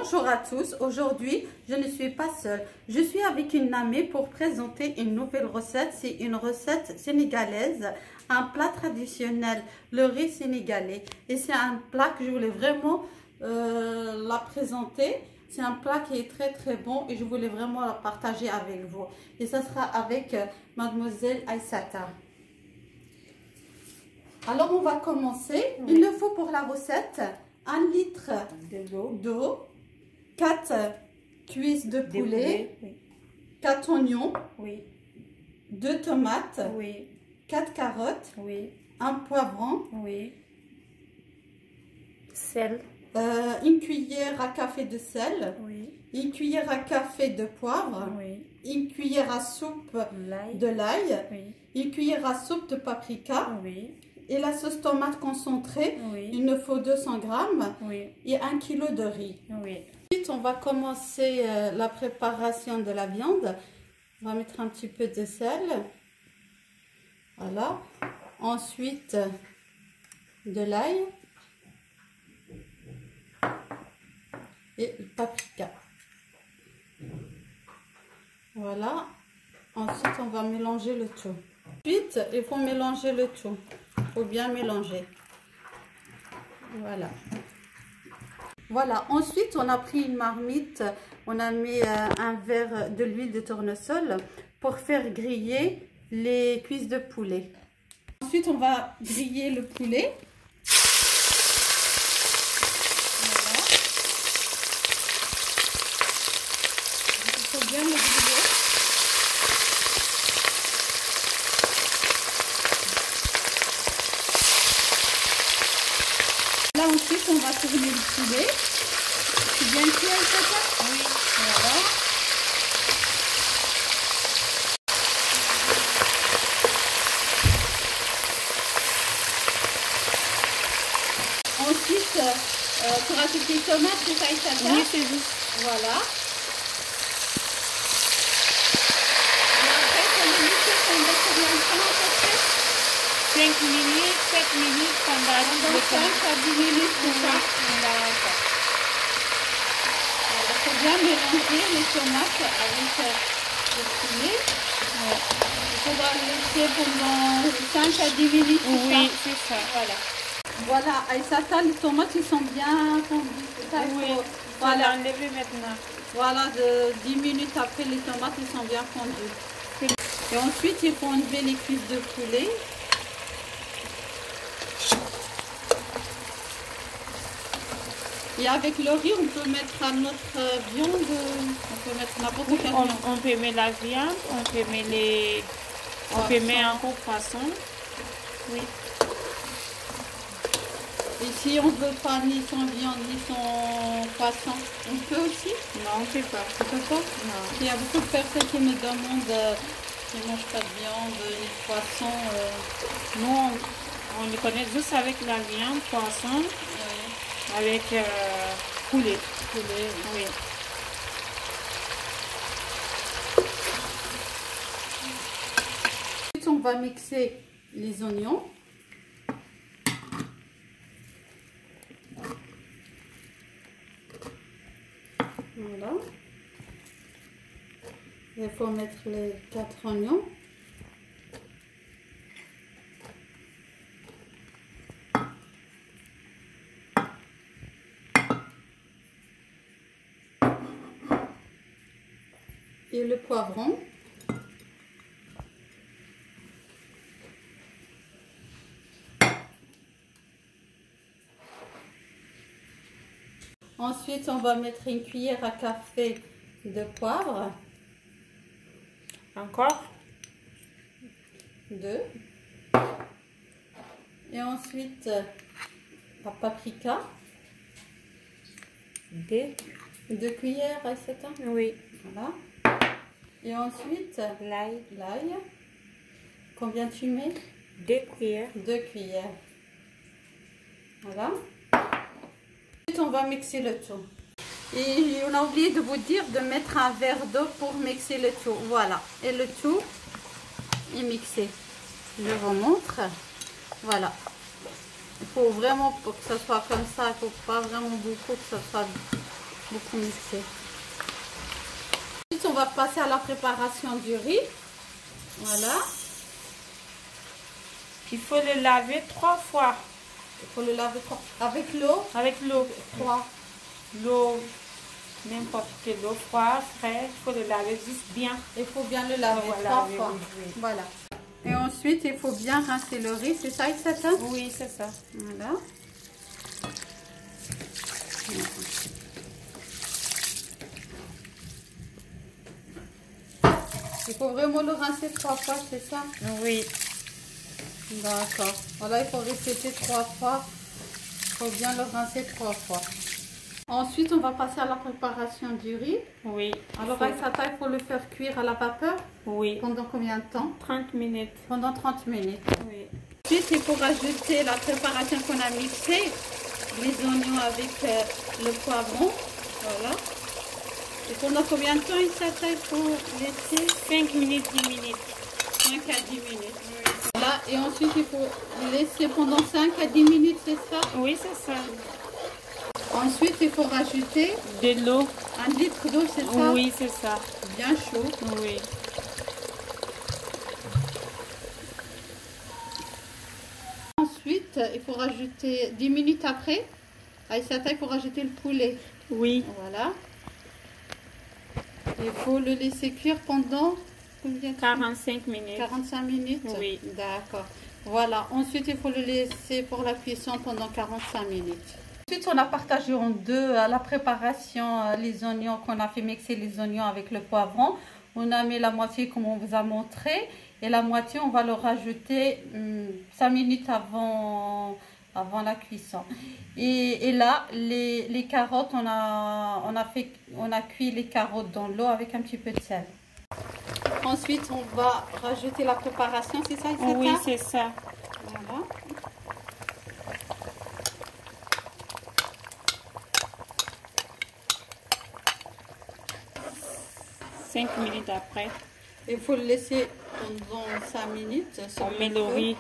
Bonjour à tous, aujourd'hui je ne suis pas seule, je suis avec une amie pour présenter une nouvelle recette. C'est une recette sénégalaise, un plat traditionnel, le riz sénégalais. Et c'est un plat que je voulais vraiment la présenter. C'est un plat qui est très bon et je voulais vraiment la partager avec vous. Et ça sera avec mademoiselle Aïssata. Alors on va commencer. Oui. Il nous faut pour la recette 1 litre d'eau, 4 cuisses de poulet, oui. 4 oignons, oui. 2 tomates, oui. 4 carottes, oui. 1 poivron, oui. Sel, une cuillère à café de sel, oui. Une cuillère à café de poivre, oui. Une cuillère à soupe de l'ail, oui. Une cuillère à soupe de paprika, oui. Et la sauce tomate concentrée, oui. Il nous faut 200 grammes, oui. Et 1 kg de riz. Oui. Ensuite, on va commencer la préparation de la viande. On va mettre un petit peu de sel. Voilà. Ensuite, de l'ail. Et le paprika. Voilà. Ensuite, on va mélanger le tout. Ensuite, il faut mélanger le tout. Il faut bien mélanger. Voilà. Voilà. Ensuite, on a pris une marmite. On a mis un verre de l'huile de tournesol pour faire griller les cuisses de poulet. Ensuite, on va griller le poulet. Voilà. Il faut bien le griller. Là, ensuite, on va tourner le poulet. C'est bien cuit, Aïssata? Oui. Voilà. Ensuite, pour rajouter les tomates, c'est ça, Aïssata? Oui, c'est juste. Voilà. Et après, on va laisser pendant combien de temps à peu près? 5 minutes, 7 minutes pendant 5 à 10 minutes, c'est ça? Voilà. Il faut bien mélanger les tomates avec le poulet. Ouais. Il faudra le laisser pendant 5 à 10 minutes. Oui, c'est ça. Voilà. Voilà, Aïssata, les tomates ils sont bien fondus. Oui, voilà. Enlever maintenant. Voilà, de 10 minutes après, les tomates ils sont bien fondus. Et ensuite, il faut enlever les cuisses de poulet. Et avec le riz, on peut mettre notre viande, on peut mettre n'importe quelle viande. On peut mettre la viande, on peut mettre les... On peut mettre encore poisson. Oui. Et si on ne veut pas ni son viande, ni son poisson, on peut aussi? Non, on ne peut pas. On ne peut pas? Non. Il y a beaucoup de personnes qui me demandent qui ne mangent pas de viande, ni de poisson. Nous, on les connaît juste avec la viande, poisson. Oui. Avec poulet. Poulet, oui. Ensuite, on va mixer les oignons. Voilà. Il faut mettre les 4 oignons. Et le poivron. Ensuite, on va mettre une cuillère à café de poivre. Encore 2. Et ensuite, la paprika. 2 cuillères, c'est ça? Oui. Voilà. Et ensuite, l'ail. L'ail. Combien tu mets? 2 cuillères. 2 cuillères. Voilà. Ensuite, on va mixer le tout. Et on a oublié de vous dire de mettre un verre d'eau pour mixer le tout. Voilà. Et le tout est mixé. Je vous montre. Voilà. Il faut vraiment pour que ça soit comme ça. Il ne faut pas vraiment beaucoup que ça soit beaucoup mixer. Ensuite, on va passer à la préparation du riz. Voilà. Il faut le laver 3 fois. Il faut le laver avec l'eau. Avec l'eau. 3. L'eau, n'importe quelle eau froide, fraîche, il faut le laver juste bien. Il faut bien le laver 3 fois. Oui. Voilà. Et ensuite, il faut bien rincer le riz. C'est ça, Aïssata? Oui, c'est ça. Voilà. Il faut vraiment le rincer 3 fois, c'est ça? Oui. D'accord. Voilà, il faut répéter 3 fois. Il faut bien le rincer 3 fois. Ensuite, on va passer à la préparation du riz. Oui. Alors, Aïssata, il faut le faire cuire à la vapeur. Oui. Pendant combien de temps? 30 minutes. Pendant 30 minutes. Oui. Ensuite, il faut rajouter la préparation qu'on a mixée. Les oignons avec le poivron. Voilà. Et pendant combien de temps, Aïssata, il faut laisser? 5 minutes, 10 minutes. 5 à 10 minutes. Oui. Voilà. Et ensuite, il faut laisser pendant 5 à 10 minutes, c'est ça? Oui, c'est ça. Ensuite, il faut rajouter de l'eau. 1 litre d'eau, c'est ça? Oui, c'est ça. Bien chaud. Oui. Ensuite, il faut rajouter 10 minutes après. Aïssata, il faut rajouter le poulet. Oui. Voilà. Il faut le laisser cuire pendant combien de temps? 45 minutes. 45 minutes? Oui. D'accord. Voilà. Ensuite, il faut le laisser pour la cuisson pendant 45 minutes. Ensuite, on a partagé en deux la préparation, les oignons qu'on a fait mixer les oignons avec le poivron. On a mis la moitié comme on vous a montré et la moitié, on va le rajouter 5 minutes avant la cuisson. Et là, les carottes, on a cuit les carottes dans l'eau avec un petit peu de sel. Ensuite, on va rajouter la préparation, c'est ça, Aïssata? Oui, c'est ça. Voilà. Cinq minutes après. Il faut le laisser pendant 5 minutes. On met le riz.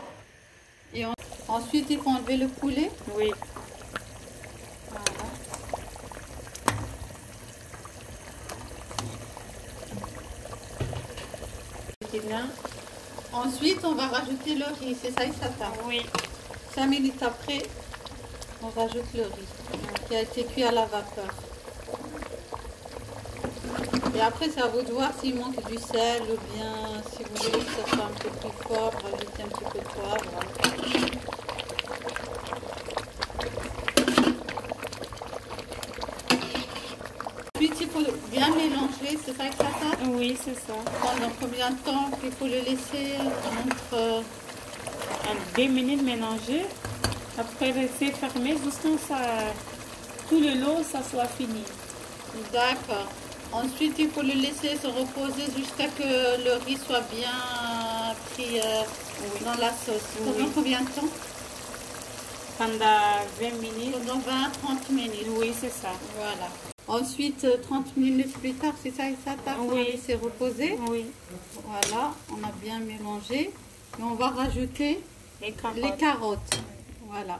Et ensuite, il faut enlever le poulet. Oui. Voilà. Ensuite, on va rajouter le riz. C'est ça, Aïssata? Oui. 5 minutes après, on rajoute le riz qui a été cuit à la vapeur. Et après, c'est à vous de voir s'il manque du sel ou bien si vous voulez que ça soit un peu plus fort, rajoutez un petit peu de poivre. Ensuite, il faut bien mélanger, c'est ça, Aïssata? Oui, c'est ça. Pendant combien de temps il faut le laisser entre 2 minutes mélanger. Après, laisser fermer jusqu'à ça, tout le lot, ça soit fini. D'accord. Ensuite, il faut le laisser se reposer jusqu'à ce que le riz soit bien pris dans la sauce. Pendant combien de temps? Pendant 20 minutes. Pendant 20-30 minutes. Oui, c'est ça. Voilà. Ensuite, 30 minutes plus tard, c'est ça, Aïssata? On va laisser reposer. Oui. Voilà, on a bien mélangé. Et on va rajouter les carottes. Voilà.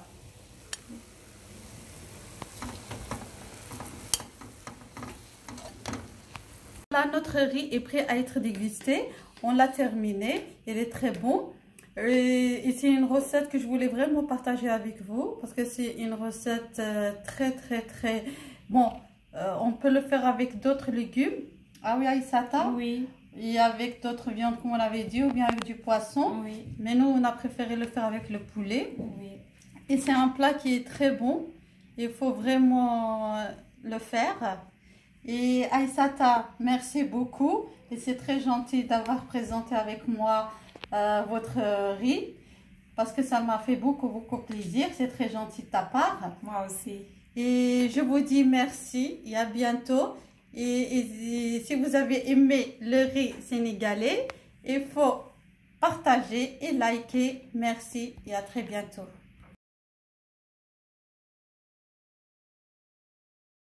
Là, notre riz est prêt à être dégusté. On l'a terminé. Il est très bon. Et c'est une recette que je voulais vraiment partager avec vous. Parce que c'est une recette très bon. On peut le faire avec d'autres légumes. Ah oui, Aïssata? Oui. Et avec d'autres viandes, comme on l'avait dit, ou bien avec du poisson. Oui. Mais nous, on a préféré le faire avec le poulet. Oui. Et c'est un plat qui est très bon. Il faut vraiment le faire. Et Aïssata, merci beaucoup. Et c'est très gentil d'avoir présenté avec moi votre riz. Parce que ça m'a fait beaucoup plaisir. C'est très gentil de ta part. Moi aussi. Et je vous dis merci et à bientôt. Et si vous avez aimé le riz sénégalais, il faut partager et liker. Merci et à très bientôt.